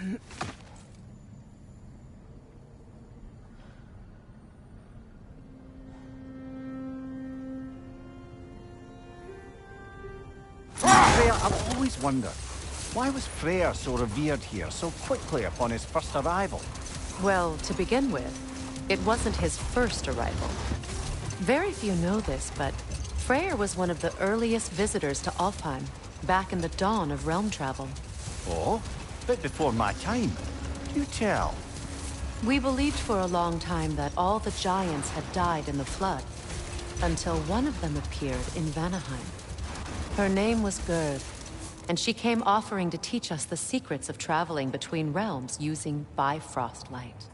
Freya, I've always wondered, why was Freyr so revered here so quickly upon his first arrival? Well, to begin with, it wasn't his first arrival. Very few know this, but Freyr was one of the earliest visitors to Alfheim, back in the dawn of realm travel. Oh? Bit before my time. Do tell. We believed for a long time that all the giants had died in the flood, until one of them appeared in Vanaheim. Her name was Gerd, and she came offering to teach us the secrets of traveling between realms using Bifrost light.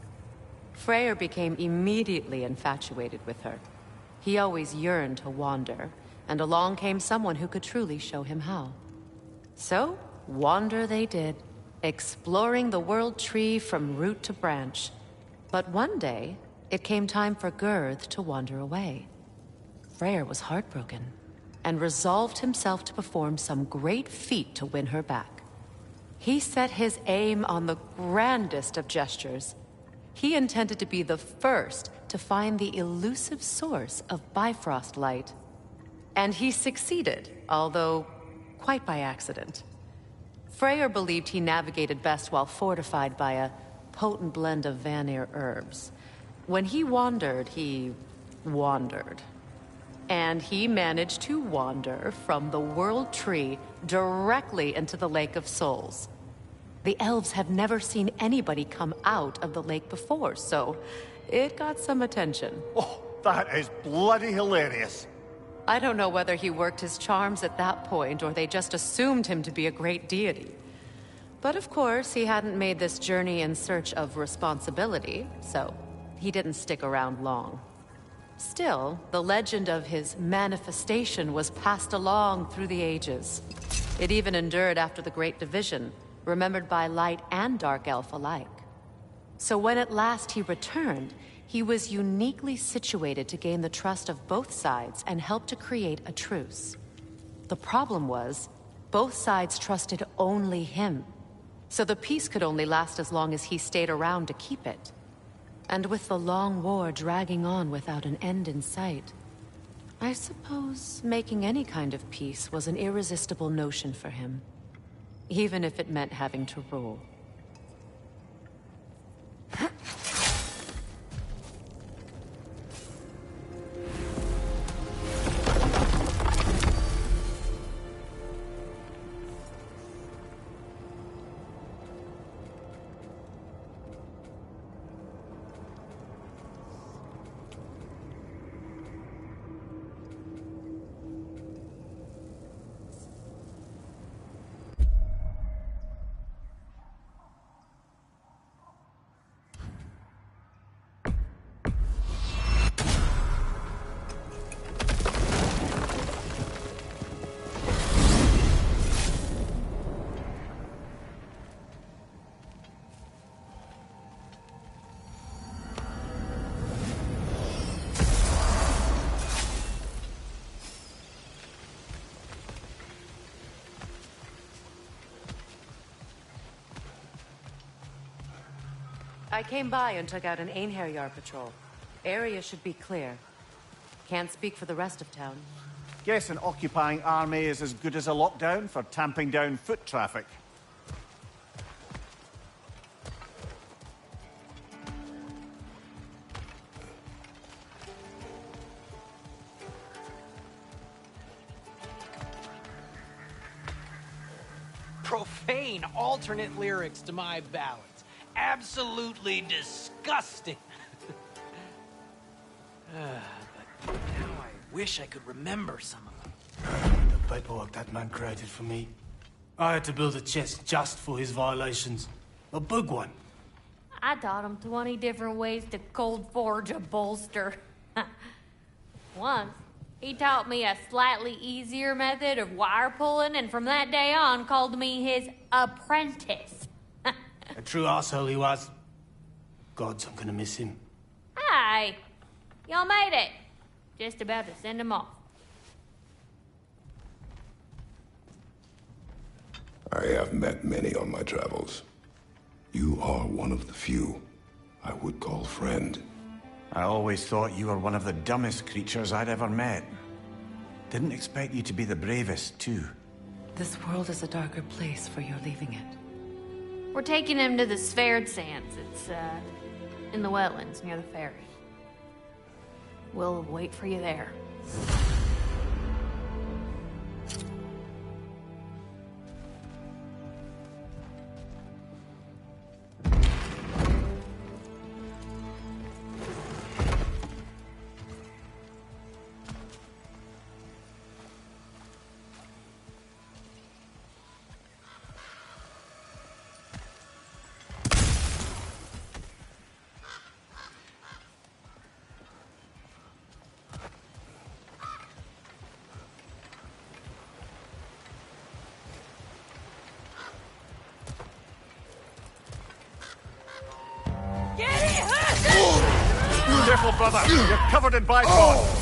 Freyr became immediately infatuated with her. He always yearned to wander, and along came someone who could truly show him how. So, wander they did, exploring the World Tree from root to branch. But one day, it came time for Gerd to wander away. Freyr was heartbroken, and resolved himself to perform some great feat to win her back. He set his aim on the grandest of gestures. He intended to be the first to find the elusive source of Bifrost light. And he succeeded, although quite by accident. Freyr believed he navigated best while fortified by a potent blend of Vanir herbs. When he wandered, he wandered. And he managed to wander from the World Tree directly into the Lake of Souls. The elves have never seen anybody come out of the lake before, so it got some attention. Oh, that is bloody hilarious. I don't know whether he worked his charms at that point, or they just assumed him to be a great deity. But of course, he hadn't made this journey in search of responsibility, so he didn't stick around long. Still, the legend of his manifestation was passed along through the ages. It even endured after the Great Division, remembered by Light and Dark Elf alike. So when at last he returned, he was uniquely situated to gain the trust of both sides and help to create a truce. The problem was, both sides trusted only him. So the peace could only last as long as he stayed around to keep it. And with the long war dragging on without an end in sight, I suppose making any kind of peace was an irresistible notion for him. Even if it meant having to rule. I came by and took out an Einherjar patrol. Area should be clear. Can't speak for the rest of town. Guess an occupying army is as good as a lockdown for tamping down foot traffic. Profane alternate lyrics to my ballads. Absolutely disgusting. But now I wish I could remember some of them. The paperwork that man created for me. I had to build a chest just for his violations. A big one. I taught him 20 different ways to cold forge a bolster. Once, he taught me a slightly easier method of wire pulling, and from that day on called me his apprentice. A true asshole he was. Gods, I'm gonna miss him. Hi! Y'all made it. Just about to send him off. I have met many on my travels. You are one of the few I would call friend. I always thought you were one of the dumbest creatures I'd ever met. Didn't expect you to be the bravest, too. This world is a darker place for your leaving it. We're taking him to the Sverd Sands. It's, in the wetlands near the ferry. We'll wait for you there. Careful, brother! You're covered in bipod!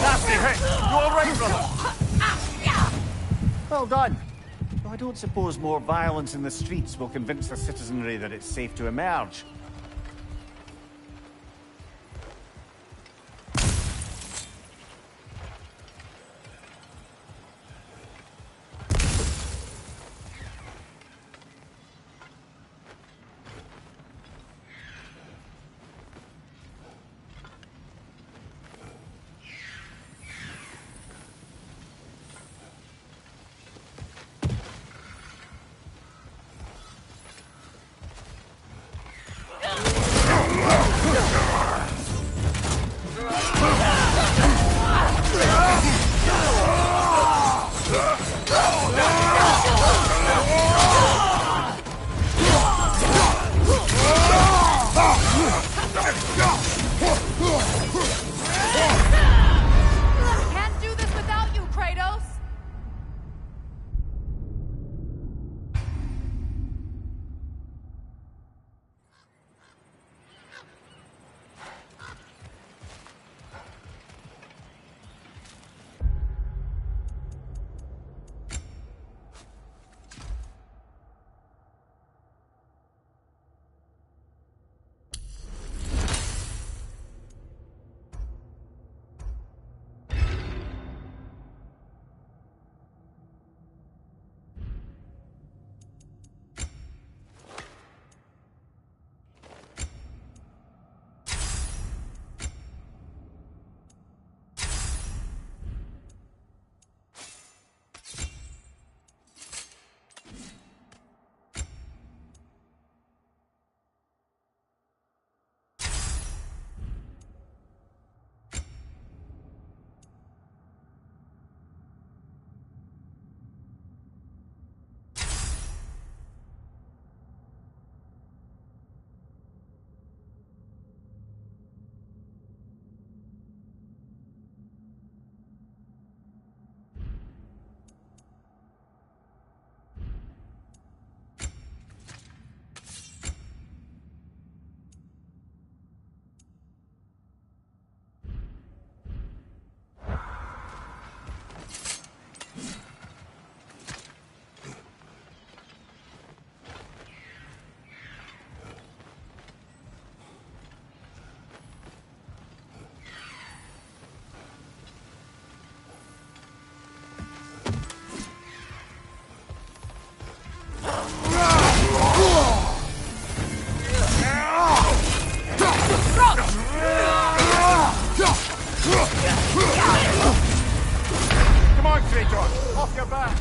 Nasty hit! You all right, brother? Well done. Though I don't suppose more violence in the streets will convince the citizenry that it's safe to emerge. Can't do this without you, Kratos! Come on, Kratos! Off your back!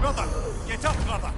Brother! Get up, brother!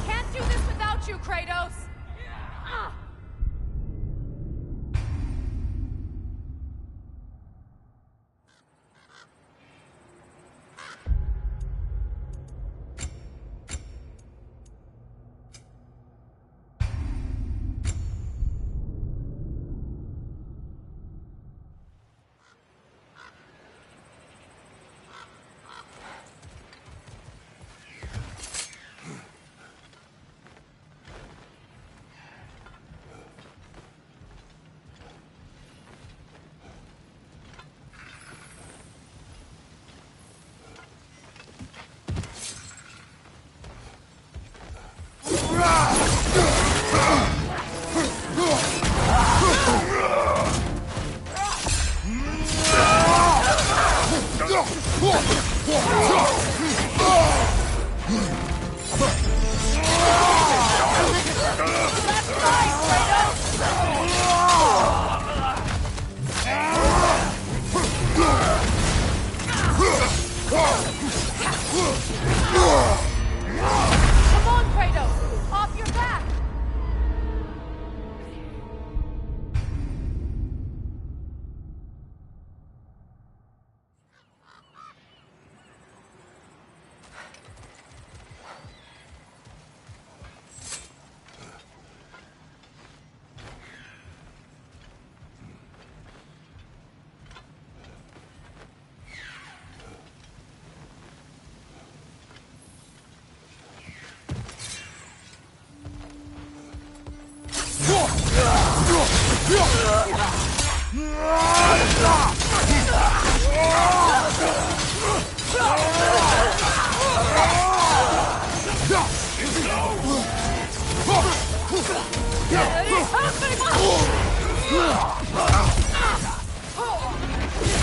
Can't do this without you, Kratos!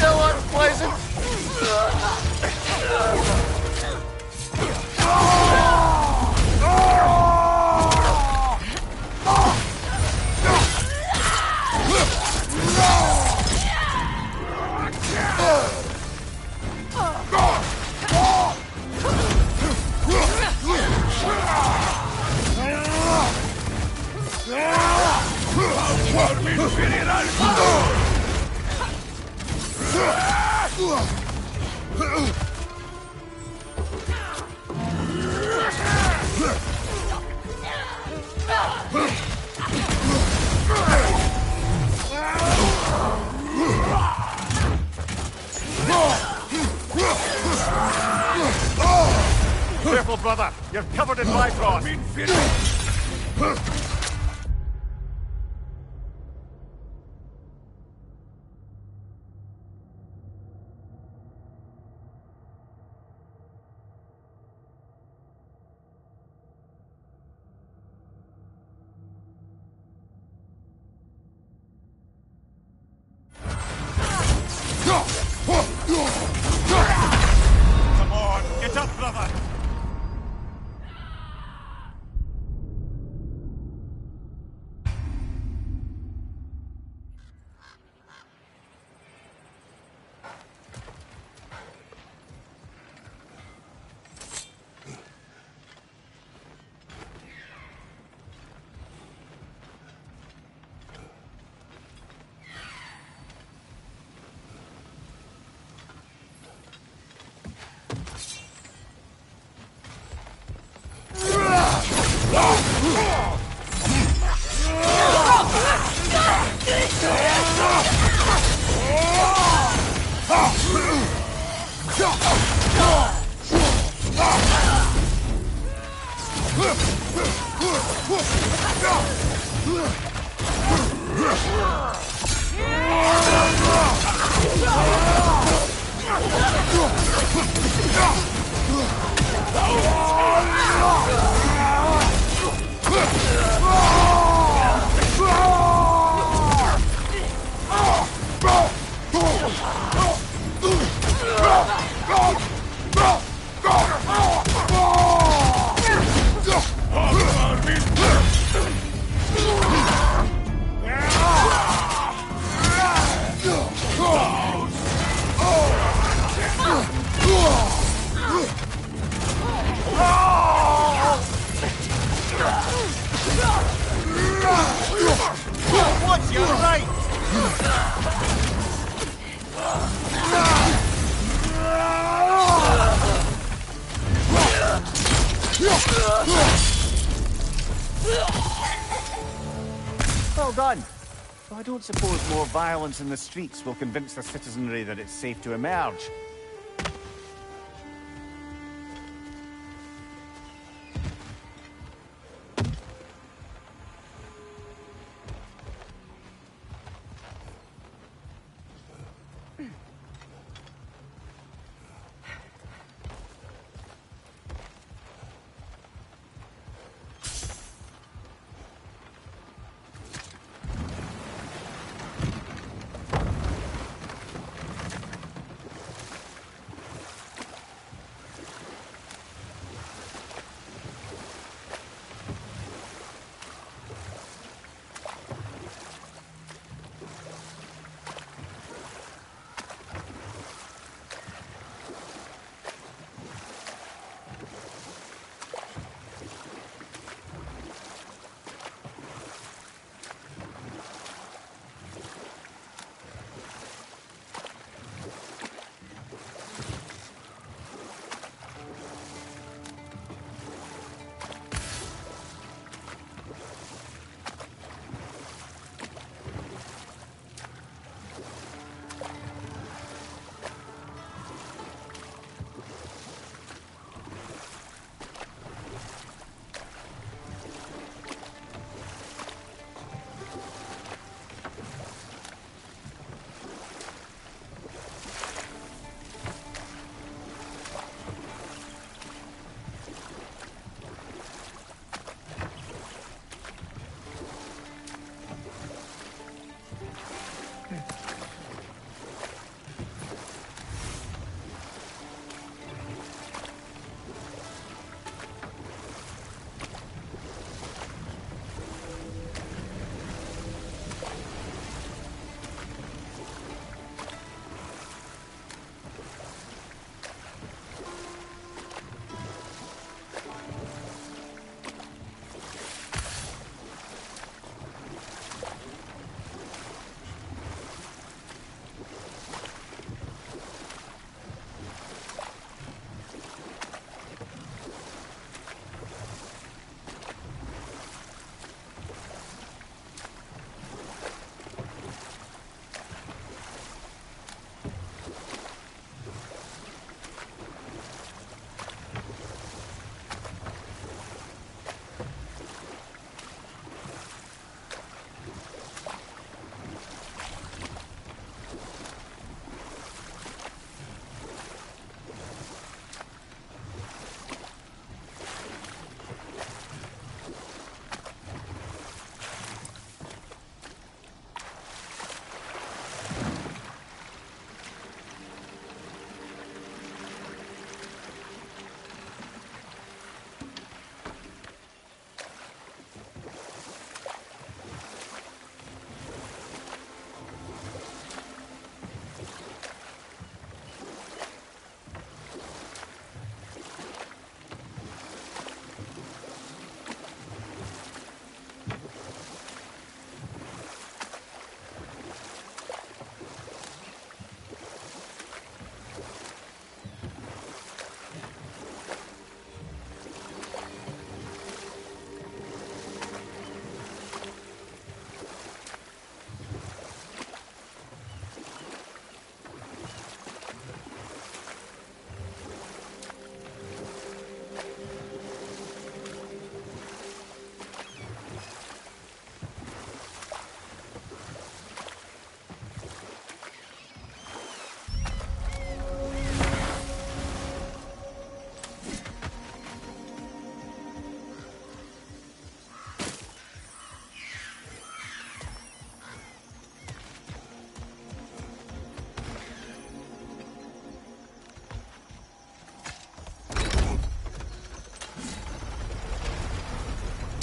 Still unpleasant. Careful, brother. You're covered in Bifrost. Come on, get up, brother. What's your right? Well done. Though I don't suppose more violence in the streets will convince the citizenry that it's safe to emerge.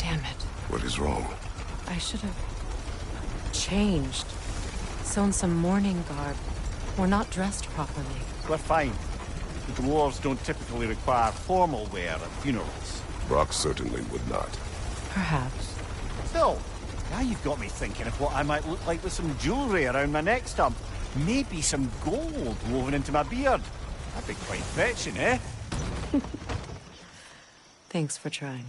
Damn it. What is wrong? I should have changed. Sewn some mourning garb. We're not dressed properly. We're fine. The dwarves don't typically require formal wear at funerals. Brock certainly would not. Perhaps. Still, now you've got me thinking of what I might look like with some jewellery around my neck stump. Maybe some gold woven into my beard. That'd be quite fetching, eh? Thanks for trying.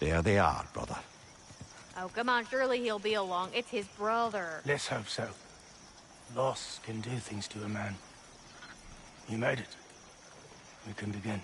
There they are, brother. Oh, come on, surely he'll be along. It's his brother. Let's hope so. Loss can do things to a man. You made it. We can begin.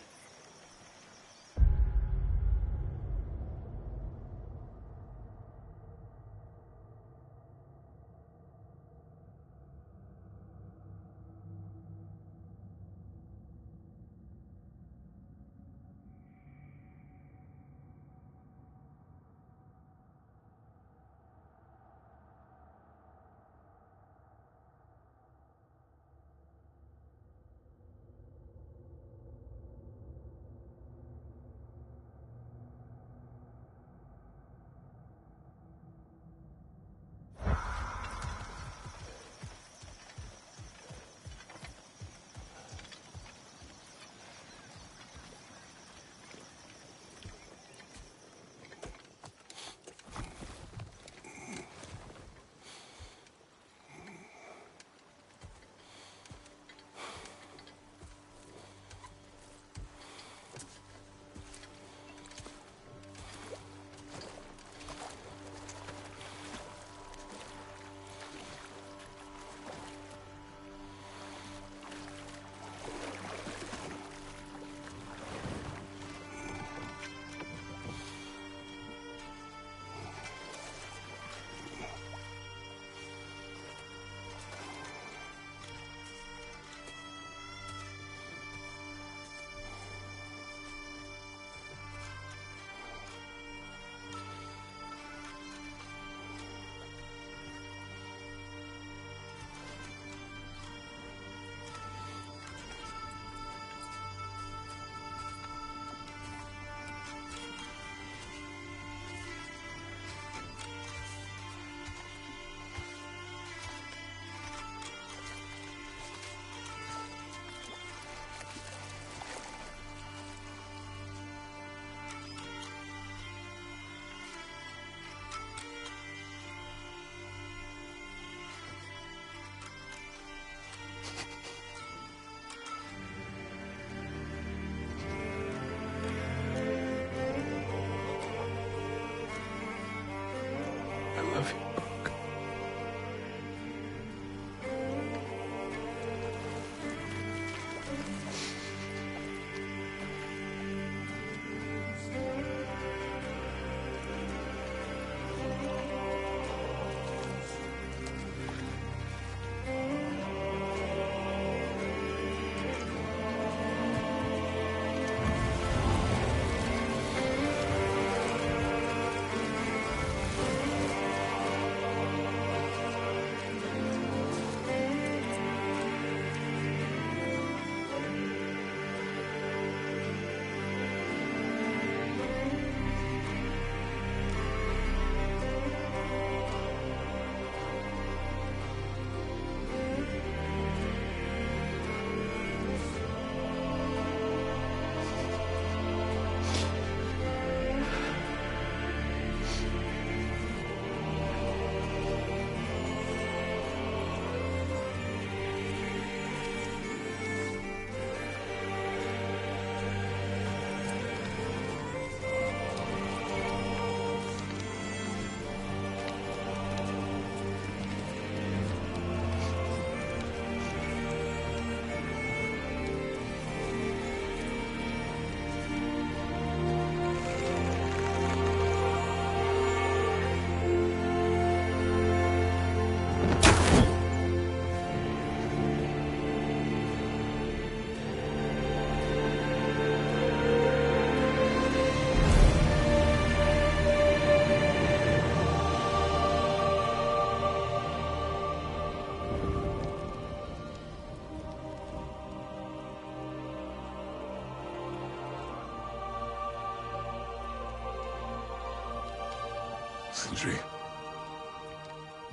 Sindri.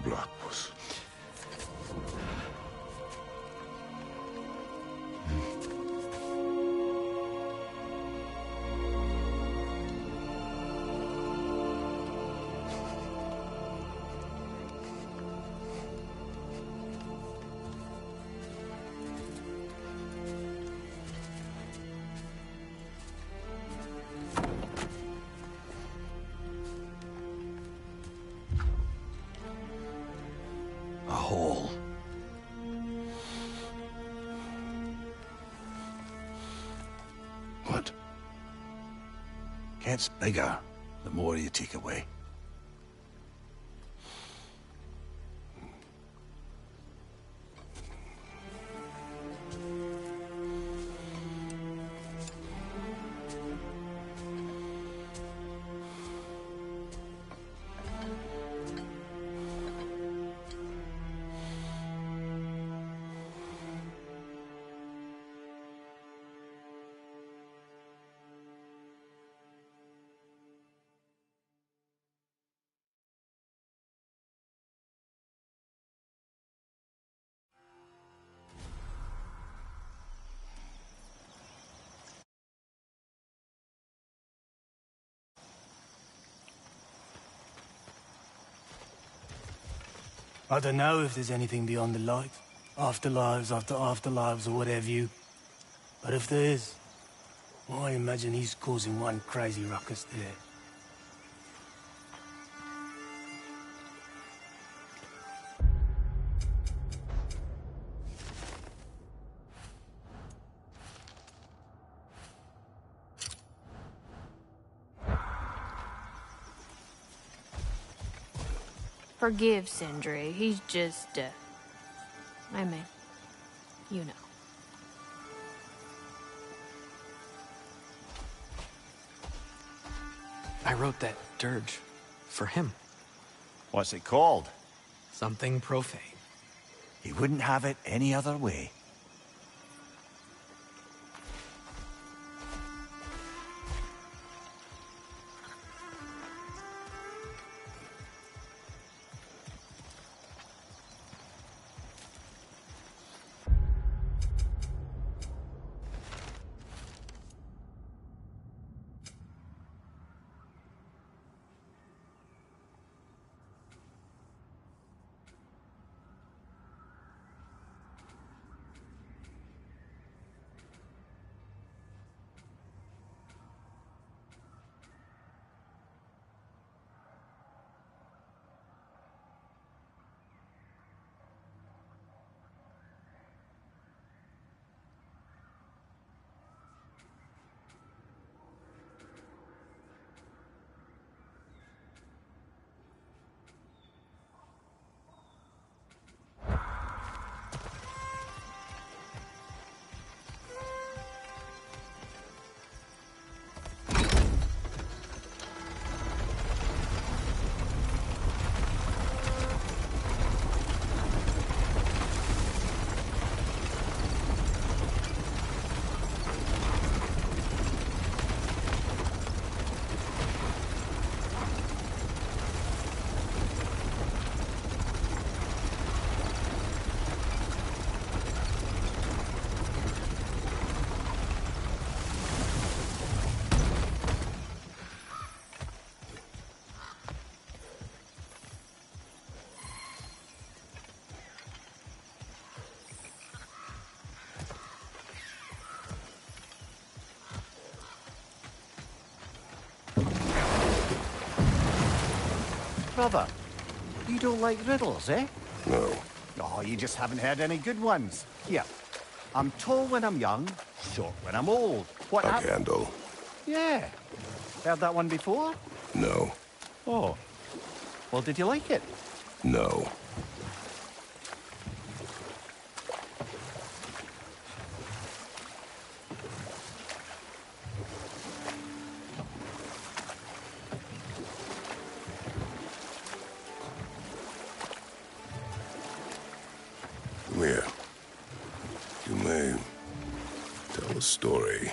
Blackpuss. A hole. What? Gets bigger the more you take away. I don't know if there's anything beyond the light. Afterlives after afterlives or whatever you. But if there is, well, I imagine he's causing one crazy ruckus there. Forgive Sindri. He's just, I mean, you know. I wrote that dirge for him. What's it called? Something profane. He wouldn't have it any other way. Brother, you don't like riddles, eh? No. Oh, you just haven't heard any good ones. Here, I'm tall when I'm young, short when I'm old. What A candle. Yeah. Heard that one before? No. Oh. Well, did you like it? No. Come here. You may tell a story,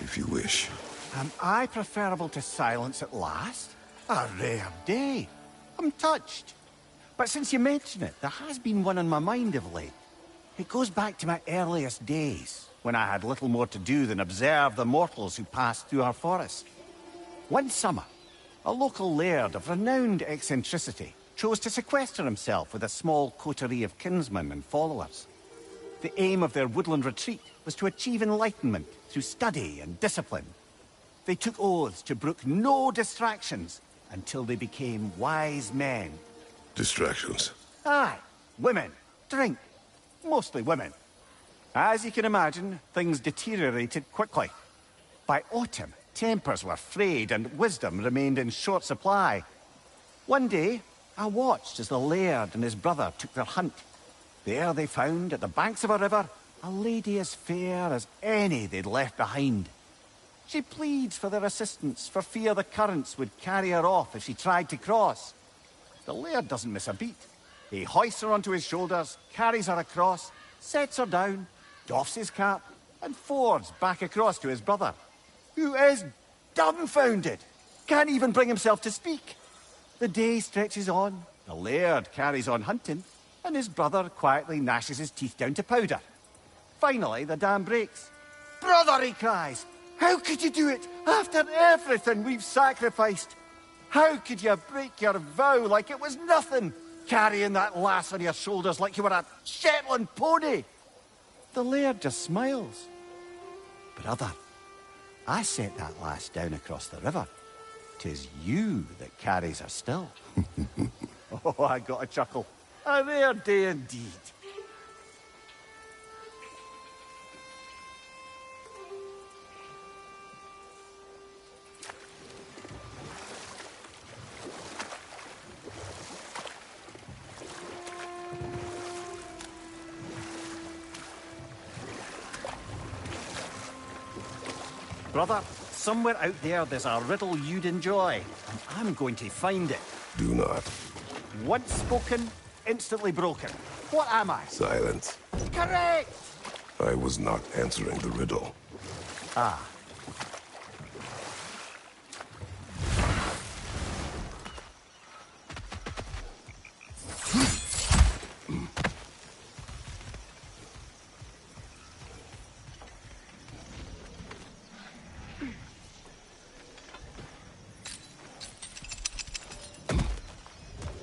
if you wish. Am I preferable to silence at last? A rare day. I'm touched. But since you mention it, there has been one on my mind of late. It goes back to my earliest days, when I had little more to do than observe the mortals who passed through our forest. One summer, a local laird of renowned eccentricity chose to sequester himself with a small coterie of kinsmen and followers. The aim of their woodland retreat was to achieve enlightenment through study and discipline. They took oaths to brook no distractions until they became wise men. Distractions. Aye, women, drink, mostly women. As you can imagine, things deteriorated quickly. By autumn, tempers were frayed and wisdom remained in short supply. One day, I watched as the laird and his brother took their hunt. There they found, at the banks of a river, a lady as fair as any they'd left behind. She pleads for their assistance, for fear the currents would carry her off if she tried to cross. The laird doesn't miss a beat. He hoists her onto his shoulders, carries her across, sets her down, doffs his cap, and fords back across to his brother, who is dumbfounded, can't even bring himself to speak. The day stretches on, the laird carries on hunting, and his brother quietly gnashes his teeth down to powder. Finally, the dam breaks. "Brother," he cries, "how could you do it after everything we've sacrificed? How could you break your vow like it was nothing, carrying that lass on your shoulders like you were a Shetland pony?" The laird just smiles. "Brother, I set that lass down across the river. 'Tis you that carries her still." Oh, I got a chuckle. A rare day indeed. Brother, somewhere out there's a riddle you'd enjoy, and I'm going to find it. Do not. Once spoken, instantly broken. What am I? Silence. Correct! I was not answering the riddle. Ah.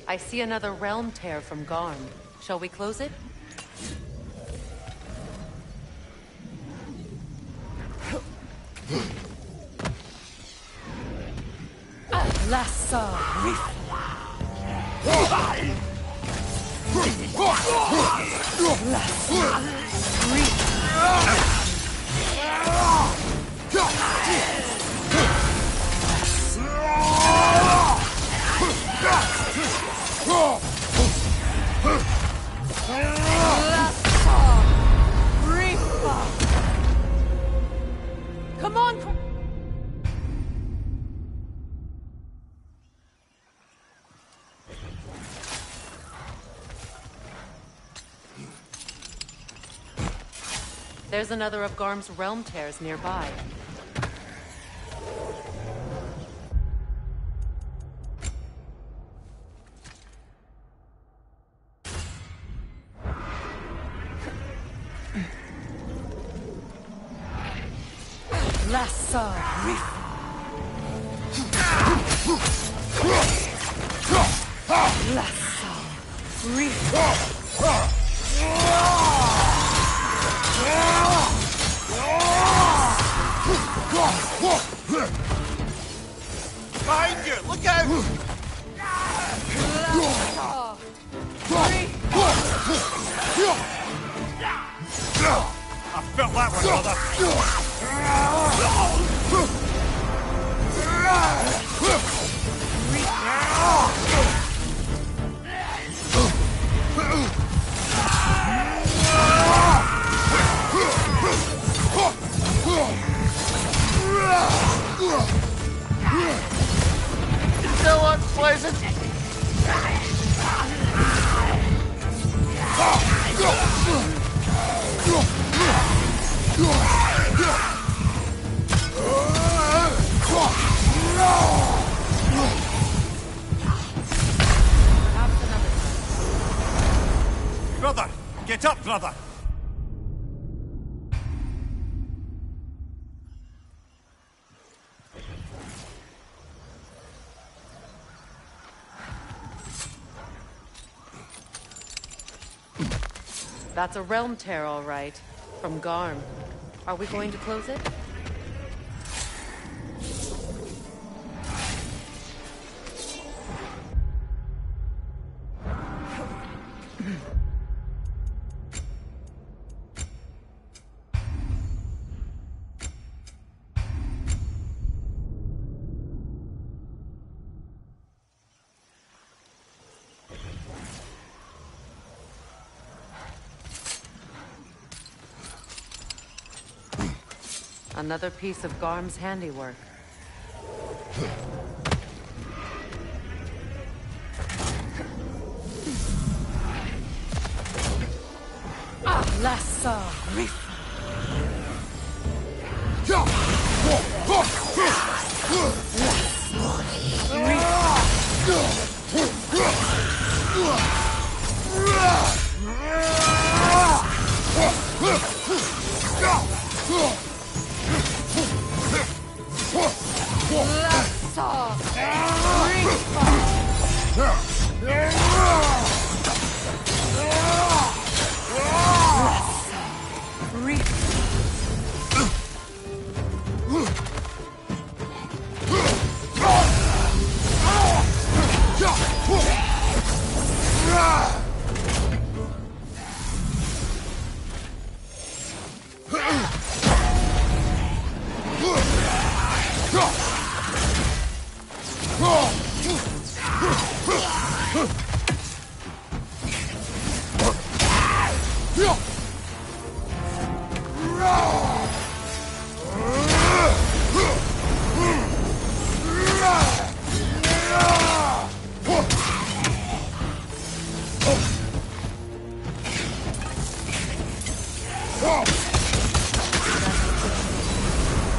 I see another realm tear from Garm. Shall we close it? Come on! There's another of Garm's realm tears nearby. Behind you! Look out! I felt that one, brother. Still unpleasant. Get up, brother! That's a realm tear, all right. From Garm. Are we going to close it? Another piece of Garm's handiwork. Lassa Rif.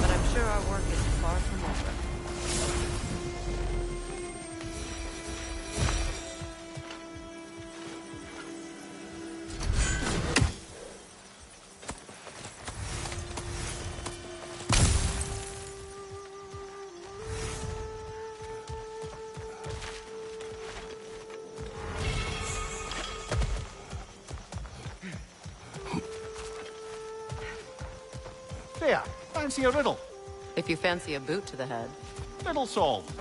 But I'm sure our work is far from over. There, fancy a riddle. If you fancy a boot to the head. Riddle solved.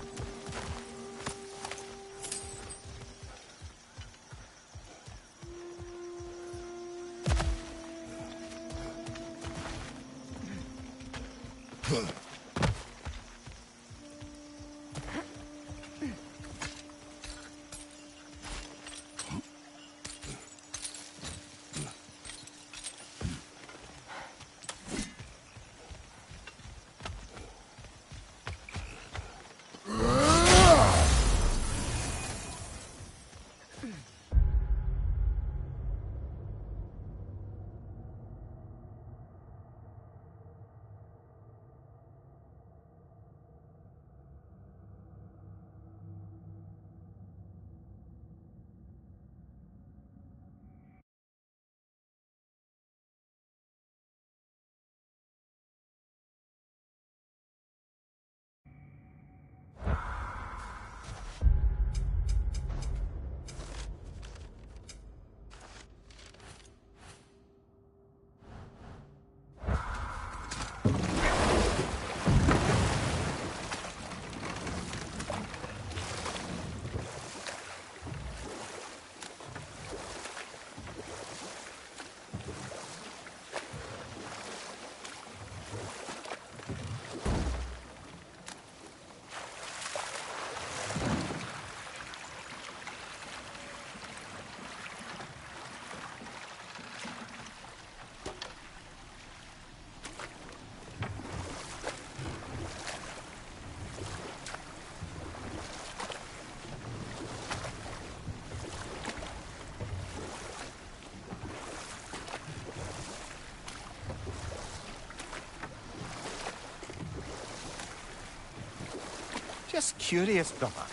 Just curious, brother.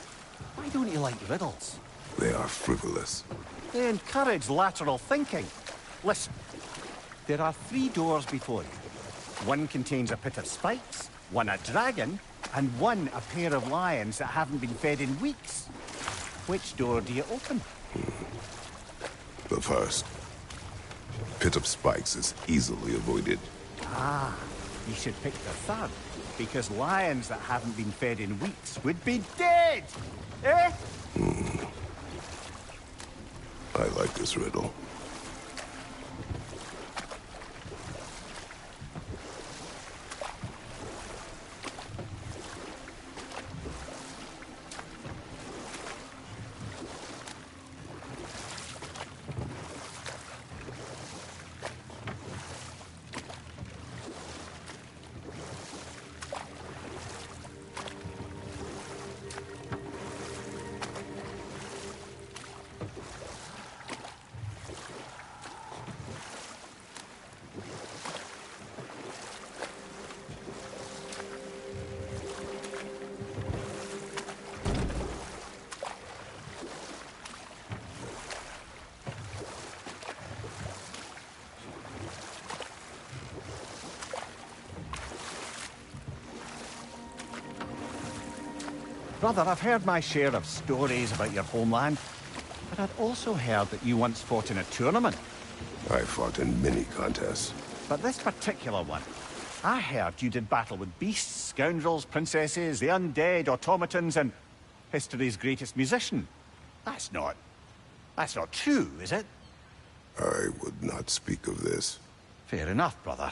Why don't you like riddles? They are frivolous. They encourage lateral thinking. Listen. There are 3 doors before you. One contains a pit of spikes, one a dragon, and one a pair of lions that haven't been fed in weeks. Which door do you open? The first. Pit of spikes is easily avoided. Ah, you should pick the third, because lions that haven't been fed in weeks would be dead! Eh? I like this riddle. Brother, I've heard my share of stories about your homeland, but I'd also heard that you once fought in a tournament. I fought in many contests. But this particular one, I heard you did battle with beasts, scoundrels, princesses, the undead, automatons, and history's greatest musician. That's not true, is it? I would not speak of this. Fair enough, brother.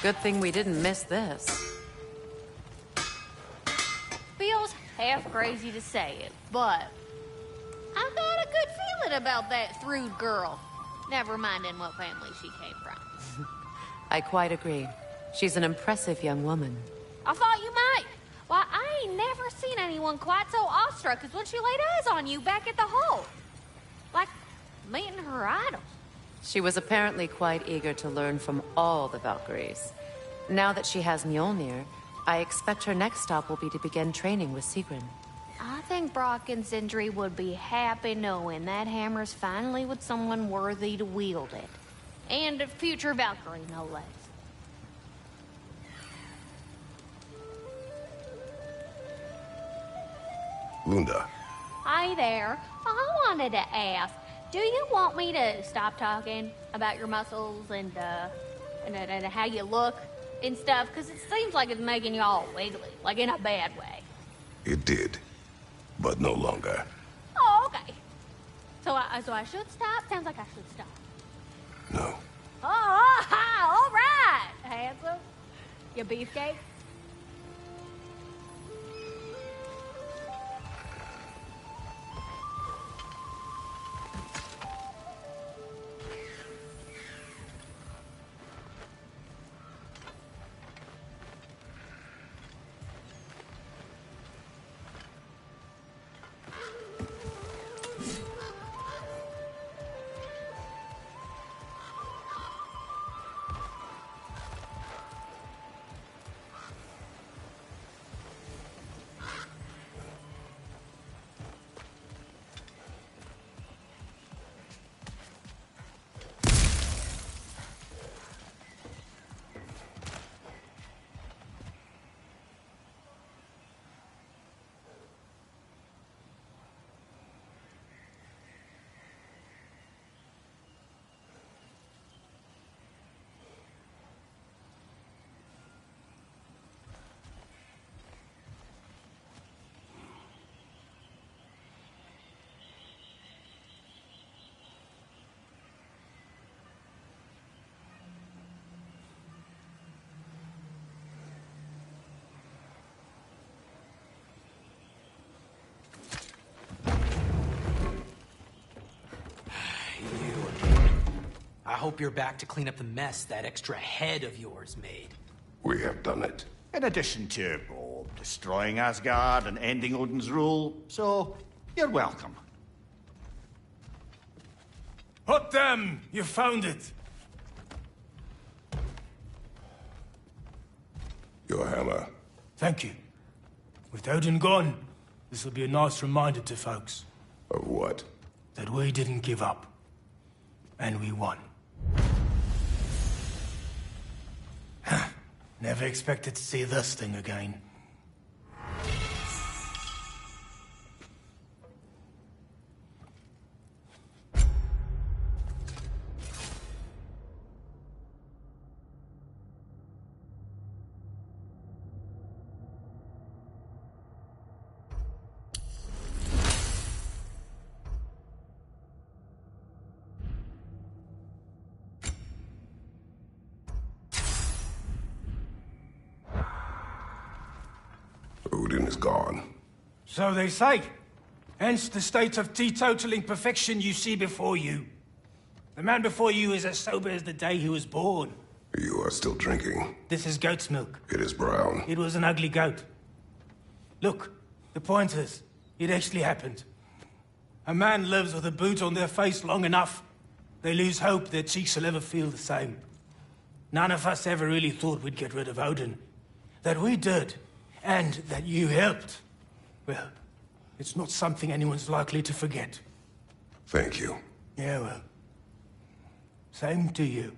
Good thing we didn't miss this. Feels half crazy to say it, but I've got a good feeling about that Thrud girl. Never minding what family she came from. I quite agree. She's an impressive young woman. I thought you might. Why, I ain't never seen anyone quite so awestruck as when she laid eyes on you back at the hole. Like meeting her idol. She was apparently quite eager to learn from all the Valkyries. Now that she has Mjolnir, I expect her next stop will be to begin training with Sigrun. I think Brock and Sindri would be happy knowing that hammer's finally with someone worthy to wield it. And a future Valkyrie, no less. Lunda. Hi there. I wanted to ask, do you want me to stop talking about your muscles and how you look and stuff? Because it seems like it's making you all wiggly, like in a bad way. It did, but no longer. Oh, okay. So I should stop? Sounds like I should stop. No. Oh, all right, handsome. You beefcake? I hope you're back to clean up the mess that extra head of yours made. We have done it. In addition to, destroying Asgard and ending Odin's rule, so you're welcome. Hot damn! You found it! Your hammer. Thank you. With Odin gone, this will be a nice reminder to folks. Of what? That we didn't give up. And we won. Never expected to see this thing again. Odin is gone. So they say. Hence the state of teetotaling perfection you see before you. The man before you is as sober as the day he was born. You are still drinking. This is goat's milk. It is brown. It was an ugly goat. Look, the point is, it actually happened. A man lives with a boot on their face long enough, they lose hope their cheeks will ever feel the same. None of us ever really thought we'd get rid of Odin. That we did. And that you helped. Well, it's not something anyone's likely to forget. Thank you. Yeah, well. Same to you.